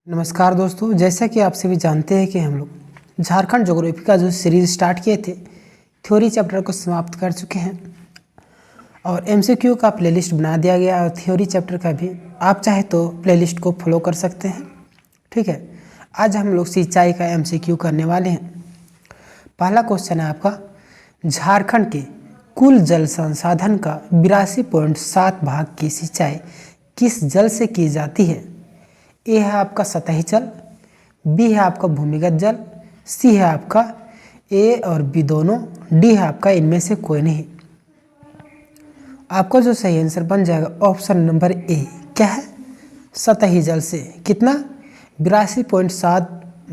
नमस्कार दोस्तों, जैसा कि आप सभी जानते हैं कि हम लोग झारखंड ज्योग्राफी का जो सीरीज़ स्टार्ट किए थे, थ्योरी चैप्टर को समाप्त कर चुके हैं और एमसीक्यू का प्लेलिस्ट बना दिया गया और थ्योरी चैप्टर का भी आप चाहे तो प्लेलिस्ट को फॉलो कर सकते हैं। ठीक है, आज हम लोग सिंचाई का एमसीक्यू करने वाले हैं। पहला क्वेश्चन है आपका, झारखंड के कुल जल संसाधन का 82.7 भाग की सिंचाई किस जल से की जाती है? ए है आपका सतही जल, बी है आपका भूमिगत जल, सी है आपका ए और बी दोनों, डी है आपका इनमें से कोई नहीं। आपका जो सही आंसर बन जाएगा ऑप्शन नंबर ए। क्या है? सतही जल से। कितना? 82.7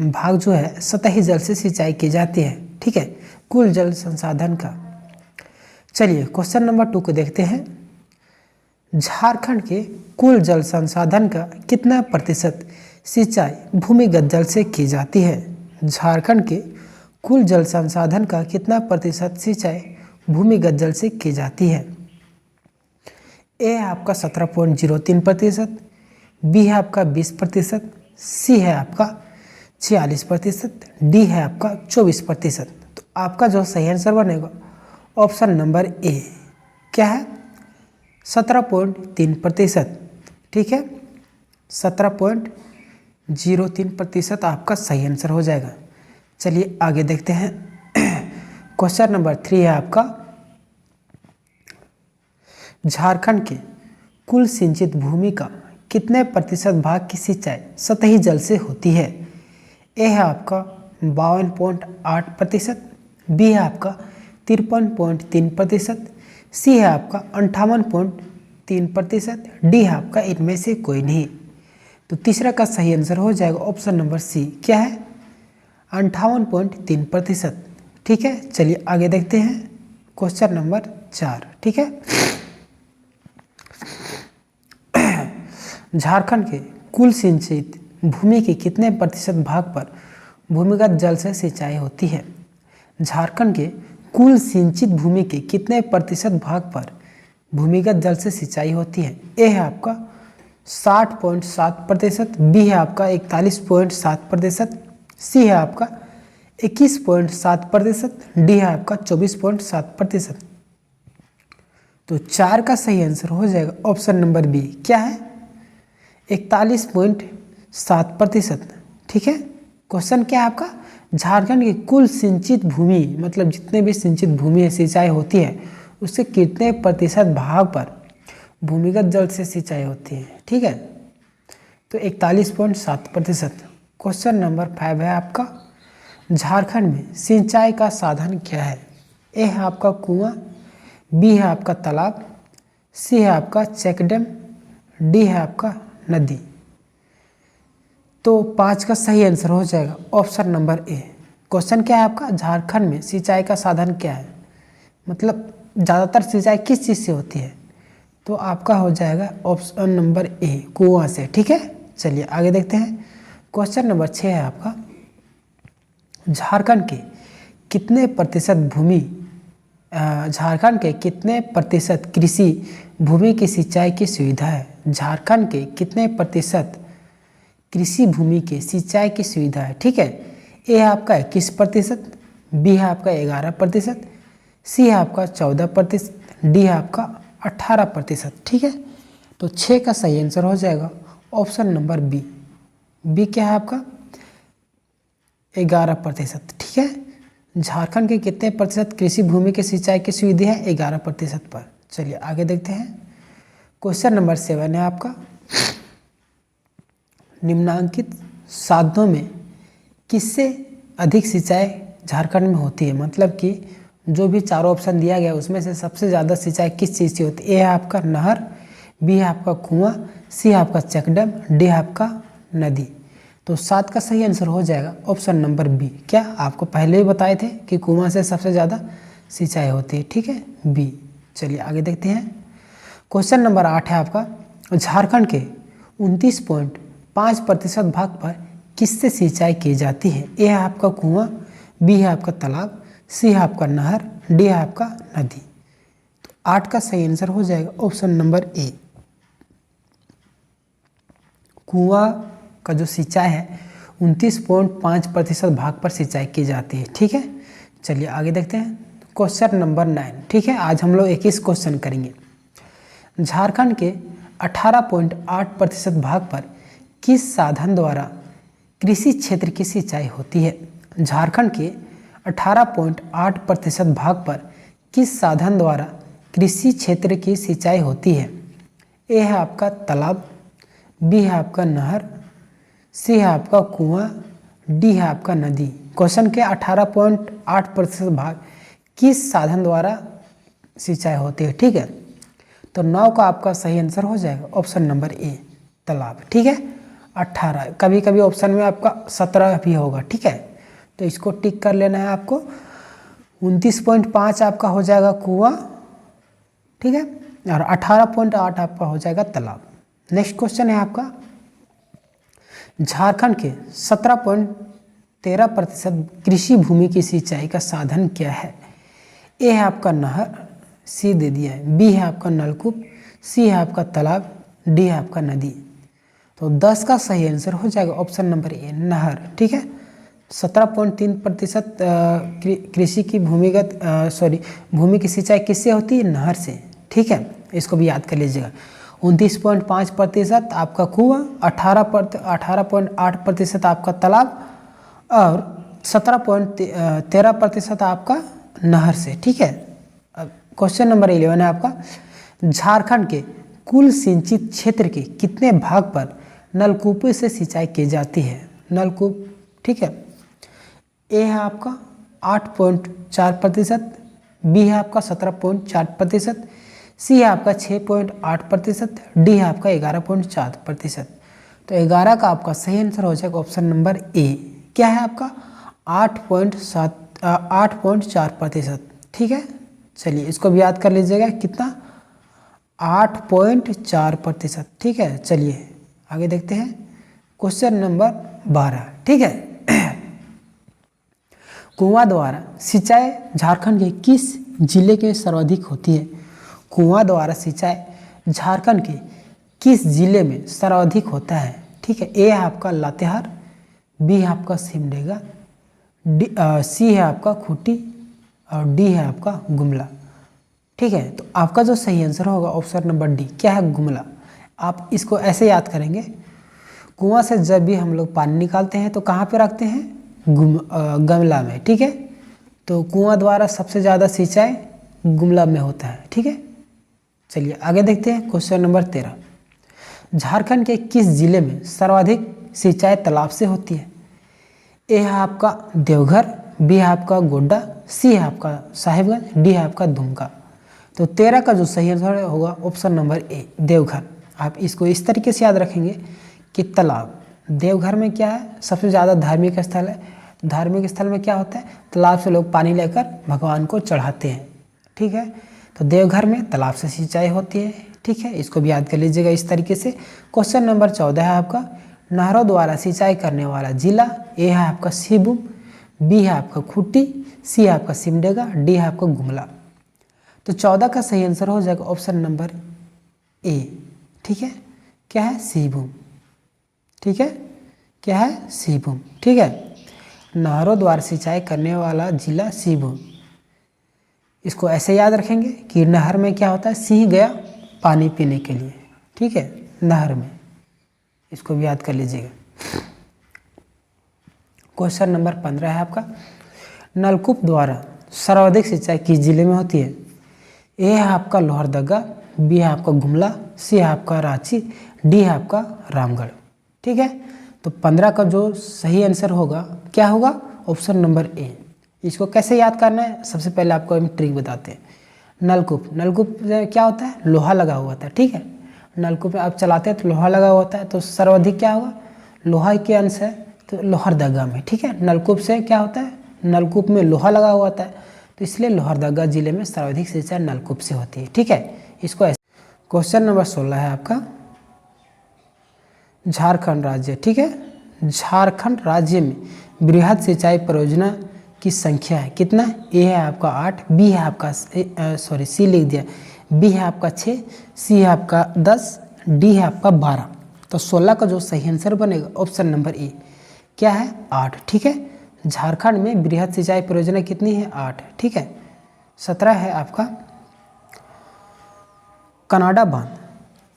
भाग जो है सतही जल से सिंचाई की जाती है। ठीक है, कुल जल संसाधन का। चलिए क्वेश्चन नंबर 2 को देखते हैं। झारखंड के कुल जल संसाधन का कितना प्रतिशत सिंचाई भूमिगत जल से की जाती है? झारखंड के कुल जल संसाधन का कितना प्रतिशत सिंचाई भूमिगत जल से की जाती है? ए है आपका 17.03%, बी है आपका 20%, सी है आपका 46%, डी है आपका 24%। तो आपका जो सही आंसर बनेगा ऑप्शन नंबर ए। क्या है? 17.3%। ठीक है, 17.03% आपका सही आंसर हो जाएगा। चलिए आगे देखते हैं। क्वेश्चन नंबर 3 है आपका, झारखंड के कुल सिंचित भूमि का कितने प्रतिशत भाग की सिंचाई सतही जल से होती है? ए है आपका 52.8%, बी है आपका 53.3%, सी है आपका 58.3%, डी है आपका इनमें से कोई नहीं। तो तीसरा का सही आंसर हो जाएगा ऑप्शन नंबर सी। क्या है? 58.3%। ठीक है, चलिए आगे देखते हैं। Question number 4। ठीक है, झारखंड के कुल सिंचित भूमि के कितने प्रतिशत भाग पर भूमिगत जल से सिंचाई होती है? झारखंड के कुल सिंचित भूमि के कितने प्रतिशत भाग पर भूमिगत जल से सिंचाई होती है? ए है आपका 60.7%, बी है आपका 41.7%, सी है आपका 21.7%, डी है आपका 24.7%। तो 4 का सही आंसर हो जाएगा ऑप्शन नंबर बी। क्या है? 41.7%। ठीक है, क्वेश्चन क्या है आपका? झारखंड की कुल सिंचित भूमि, मतलब जितने भी सिंचित भूमि है सिंचाई होती है, उससे कितने प्रतिशत भाग पर भूमिगत जल से सिंचाई होती है? ठीक है, तो 41.7%। क्वेश्चन नंबर 5 है आपका, झारखंड में सिंचाई का साधन क्या है? ए है आपका कुआं, बी है आपका तालाब, सी है आपका चेक डैम, डी है आपका नदी। तो 5 का सही आंसर हो जाएगा ऑप्शन नंबर ए। क्वेश्चन क्या है आपका? झारखंड में सिंचाई का साधन क्या है, मतलब ज़्यादातर सिंचाई किस चीज़ से होती है? तो आपका हो जाएगा ऑप्शन नंबर ए, कुआं से। ठीक है, चलिए आगे देखते हैं। क्वेश्चन नंबर 6 है आपका, झारखंड के कितने प्रतिशत भूमि झारखंड के कितने प्रतिशत कृषि भूमि की सिंचाई की सुविधा है? झारखंड के कितने प्रतिशत कृषि भूमि के सिंचाई की सुविधा है? ठीक है, ए है आपका 21%, बी है आपका 11%, सी है आपका 14%, डी है आपका 18%। ठीक है, तो 6 का सही आंसर हो जाएगा ऑप्शन नंबर बी। बी क्या है आपका? 11%। ठीक है, झारखंड के कितने प्रतिशत कृषि भूमि के सिंचाई की सुविधा है? 11% पर। चलिए आगे देखते हैं। क्वेश्चन नंबर 7 है आपका, निम्नांकित साधनों में किससे अधिक सिंचाई झारखंड में होती है? मतलब कि जो भी चारों ऑप्शन दिया गया उसमें से सबसे ज़्यादा सिंचाई किस चीज़ से होती है? ए है आपका नहर, बी है आपका कुआं, सी है आपका चेक डैम, डी है आपका नदी। तो 7 का सही आंसर हो जाएगा ऑप्शन नंबर बी। क्या आपको पहले ही बताए थे कि कुआं से सबसे ज़्यादा सिंचाई होती है? ठीक है, बी। चलिए आगे देखते हैं। क्वेश्चन नंबर 8 है आपका, झारखंड के 29.5% भाग पर किससे सिंचाई की जाती है? ए है आपका कुआं, बी है आपका तालाब, सी है आपका नहर, डी है आपका नदी। तो 8 का सही आंसर हो जाएगा ऑप्शन नंबर ए, कुआं का जो सिंचाई है 29.5% भाग पर सिंचाई की जाती है। ठीक है, चलिए आगे देखते हैं क्वेश्चन नंबर 9। ठीक है, आज हम लोग 21 क्वेश्चन करेंगे। झारखंड के 18.8% भाग पर किस साधन द्वारा कृषि क्षेत्र की सिंचाई होती है? झारखंड के 18.8% भाग पर किस साधन द्वारा कृषि क्षेत्र की सिंचाई होती है? ए है आपका तालाब, बी है आपका नहर, सी है आपका कुआं, डी है आपका नदी। क्वेश्चन के 18.8% भाग किस साधन द्वारा सिंचाई होती है? ठीक है, तो 9 का आपका सही आंसर हो जाएगा ऑप्शन नंबर ए तालाब। ठीक है, 18, कभी कभी ऑप्शन में आपका 17 भी होगा। ठीक है, तो इसको टिक कर लेना है आपको। 29.5 आपका हो जाएगा कुआं, ठीक है, और 18.8 आपका हो जाएगा तालाब। नेक्स्ट क्वेश्चन है आपका, झारखंड के 17.13% कृषि भूमि की सिंचाई का साधन क्या है? ए है आपका नहर, सी दे दिया है, बी है आपका नलकूप, सी है आपका तालाब, डी है आपका नदी। तो 10 का सही आंसर हो जाएगा ऑप्शन नंबर ए नहर। ठीक है, 17.3% कृषि की भूमि की सिंचाई किससे होती है? नहर से। ठीक है, इसको भी याद कर लीजिएगा। 29.5% आपका कुआं, 18.8% आपका तालाब और 17.13% आपका नहर से। ठीक है, अब क्वेश्चन नंबर 11 है आपका, झारखंड के कुल सिंचित क्षेत्र के कितने भाग पर नलकूपों से सिंचाई की जाती है? नलकूप। ठीक है, ए है आपका 8.4%, बी है आपका 17.4%, सी है आपका 6.8%, डी है आपका 11.4%। तो 11 का आपका सही आंसर हो जाएगा ऑप्शन नंबर ए। क्या है आपका 8.4%। ठीक है, चलिए इसको भी याद कर लीजिएगा, कितना 8.4%। ठीक है, चलिए आगे देखते हैं क्वेश्चन नंबर 12। ठीक है, कुआं द्वारा सिंचाई झारखंड के किस जिले के सर्वाधिक होती है? कुआं द्वारा सिंचाई झारखंड के किस जिले में सर्वाधिक होता है? ठीक है, ए है आपका लातेहार, बी है आपका सिमडेगा, सी है आपका खूंटी और डी है आपका गुमला। ठीक है, तो आपका जो सही आंसर होगा ऑप्शन नंबर डी। क्या है? गुमला। आप इसको ऐसे याद करेंगे, कुआं से जब भी हम लोग पानी निकालते हैं तो कहाँ पे रखते हैं? गमला में। ठीक है, तो कुआं द्वारा सबसे ज़्यादा सिंचाई गुमला में होता है। ठीक है, चलिए आगे देखते हैं क्वेश्चन नंबर 13। झारखंड के किस जिले में सर्वाधिक सिंचाई तालाब से होती है? ए है आपका देवघर, बी है आपका गोड्डा, सी है आपका साहिबगंज, डी है आपका दुमका। तो 13 का जो सही आंसर होगा ऑप्शन नंबर ए देवघर। आप इसको इस तरीके से याद रखेंगे कि तालाब, देवघर में क्या है? सबसे ज़्यादा धार्मिक स्थल है। धार्मिक स्थल में क्या होता है? तालाब से लोग पानी लेकर भगवान को चढ़ाते हैं। ठीक है, तो देवघर में तालाब से सिंचाई होती है। ठीक है, इसको भी याद कर लीजिएगा इस तरीके से। क्वेश्चन नंबर 14 है आपका, नहरों द्वारा सिंचाई करने वाला जिला। ए है आपका सिंहभूम, बी है आपका खूंटी, सी है आपका सिमडेगा, डी है आपका गुमला। तो 14 का सही आंसर हो जाएगा ऑप्शन नंबर ए। ठीक है, क्या है? सिंहभूम। ठीक है, क्या है? सिंहभूम। ठीक है, नहरों द्वारा सिंचाई करने वाला जिला सिंहभूम। इसको ऐसे याद रखेंगे कि नहर में क्या होता है? सिंह गया पानी पीने के लिए। ठीक है, नहर में, इसको भी याद कर लीजिएगा। क्वेश्चन नंबर 15 है आपका, नलकूप द्वारा सर्वाधिक सिंचाई किस जिले में होती है? ए है आपका लोहरदगा, बी है आपका गुमला, सी है आपका रांची, डी है आपका रामगढ़। ठीक है, तो 15 का जो सही आंसर होगा क्या होगा? Option number A. इसको कैसे याद करना है? सबसे पहले आपको हम ट्रिक बताते हैं। नलकूप, नलकूप क्या होता है? लोहा लगा हुआ होता है। ठीक है, नलकूप आप चलाते हैं तो लोहा लगा हुआ होता है, तो सर्वाधिक क्या होगा? लोहा के अंश है तो लोहरदगा में। ठीक है, नलकूप से क्या होता है? नलकूप में लोहा लगा हुआ होता है, तो इसलिए लोहरदगा जिले में सर्वाधिक सिंचाई नलकूप से होती है। ठीक है, इसको ऐसे। क्वेश्चन नंबर 16 है आपका, झारखंड राज्य। ठीक है, झारखंड राज्य में बृहद सिंचाई परियोजना की संख्या है कितना? ए है आपका 8, बी है आपका सी लिख दिया, बी है आपका 6, सी है आपका 10, डी है आपका 12। तो 16 का जो सही आंसर बनेगा ऑप्शन नंबर ए क्या है 8। ठीक है, झारखंड में बृहद सिंचाई परियोजना कितनी है 8। ठीक है, 17 है आपका कनाडा बांध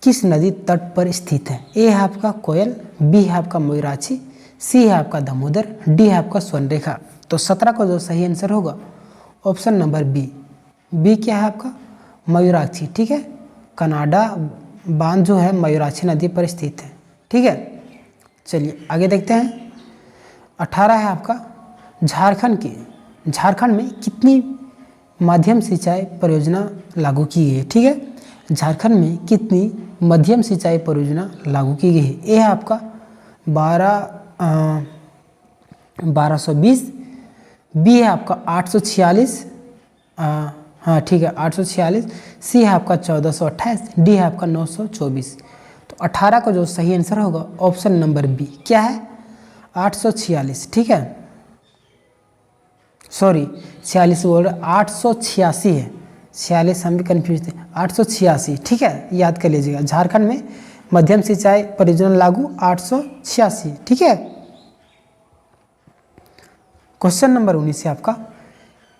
किस नदी तट पर स्थित है। ए है आपका कोयल, बी है आपका मयूराक्षी, सी है आपका दामोदर, डी है आपका स्वर्णरेखा। तो 17 का जो सही आंसर होगा ऑप्शन नंबर बी। बी क्या है आपका मयूराक्षी। ठीक है, कनाडा बांध जो है मयूराक्षी नदी पर स्थित है। ठीक है, चलिए आगे देखते हैं। 18 है आपका झारखंड में कितनी माध्यम सिंचाई परियोजना लागू की गई है। ठीक है, झारखंड में कितनी मध्यम सिंचाई परियोजना लागू की गई है। ए है आपका 1220, बी है आपका 846, हाँ ठीक है 846, सी है आपका 1428, डी है आपका 924। तो 18 का जो सही आंसर होगा ऑप्शन नंबर बी क्या है 846। ठीक है, सॉरी 46 बोल रहे 886 है, 46 हम भी कन्फ्यूज थे, 886। ठीक है, याद कर लीजिएगा, झारखंड में मध्यम सिंचाई परियोजना लागू 886। ठीक है, क्वेश्चन नंबर 19 है आपका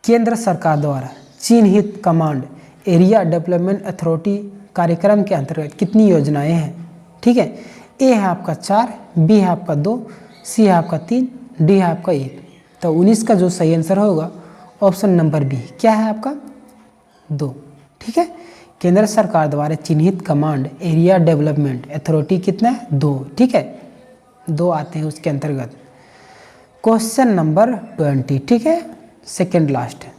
केंद्र सरकार द्वारा चिन्हित कमांड एरिया डेवलपमेंट अथॉरिटी कार्यक्रम के अंतर्गत कितनी योजनाएं हैं। ठीक है, ए है आपका 4, बी है आपका 2, सी है आपका 3, डी है आपका 1। तो 19 का जो सही आंसर होगा ऑप्शन नंबर बी क्या है आपका 2। ठीक है, केंद्र सरकार द्वारा चिन्हित कमांड एरिया डेवलपमेंट अथॉरिटी कितना है 2। ठीक है, 2 आते हैं उसके अंतर्गत। Question number 20। ठीक है, सेकेंड लास्ट है।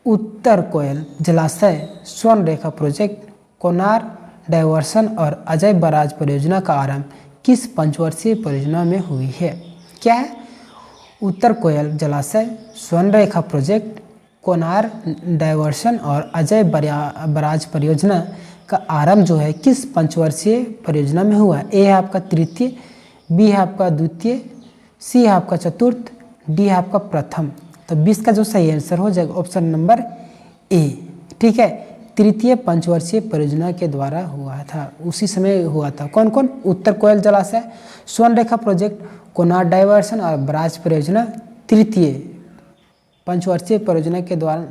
उत्तर कोयल जलाशय स्वर्णरेखा प्रोजेक्ट, कोनार डायवर्सन और अजय बराज परियोजना का आरंभ किस पंचवर्षीय परियोजना में हुई है। क्या है उत्तर कोयल जलाशय स्वर्णरेखा प्रोजेक्ट, कोनार डायवर्सन और अजय बराज परियोजना का आरंभ जो है किस पंचवर्षीय परियोजना में हुआ है। ए है आपका तृतीय, बी है आपका द्वितीय, सी है आपका चतुर्थ, डी है आपका प्रथम। तो 20 का जो सही आंसर हो जाएगा ऑप्शन नंबर ए। ठीक है, तृतीय पंचवर्षीय परियोजना के द्वारा हुआ था, उसी समय हुआ था। कौन कौन उत्तर कोयल जलाशय स्वर्णरेखा प्रोजेक्ट, कोनार डायवर्सन और बराज परियोजना तृतीय पंचवर्षीय परियोजना के द्वारा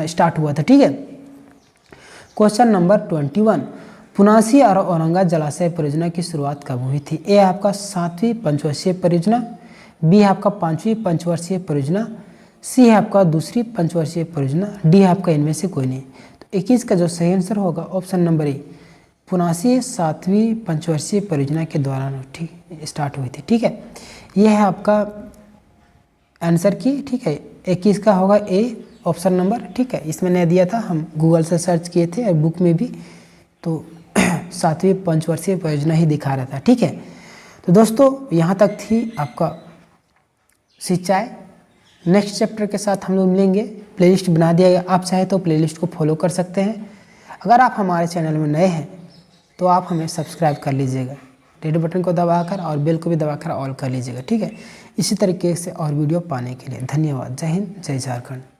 स्टार्ट हुआ था। ठीक है, क्वेश्चन नंबर 21 पुनासी और औरंगा जलाशय परियोजना की शुरुआत कब हुई थी। ए आपका 7वीं पंचवर्षीय परियोजना, बी है आपका 5वीं पंचवर्षीय परियोजना, सी है आपका 2री पंचवर्षीय परियोजना, डी है आपका इनमें से कोई नहीं। तो 21 का जो सही आंसर होगा ऑप्शन नंबर ए पुनासी 7वीं पंचवर्षीय परियोजना के दौरान ठीक स्टार्ट हुई थी। ठीक है, यह है आपका आंसर की। ठीक है, 21 का होगा ए ऑप्शन नंबर। ठीक है, इसमें नहीं दिया था, हम गूगल से सर्च किए थे और बुक में भी, तो 7वीं पंचवर्षीय परियोजना ही दिखा रहा था। ठीक है, तो दोस्तों यहाँ तक थी आपका सिंचाई। नेक्स्ट चैप्टर के साथ हम लोग मिलेंगे। प्लेलिस्ट बना दिया गया, आप चाहे तो प्लेलिस्ट को फॉलो कर सकते हैं। अगर आप हमारे चैनल में नए हैं तो आप हमें सब्सक्राइब कर लीजिएगा, रेड बटन को दबाकर और बेल को भी दबाकर ऑल कर लीजिएगा। ठीक है, इसी तरीके से और वीडियो पाने के लिए धन्यवाद। जय हिंद, जय झारखंड।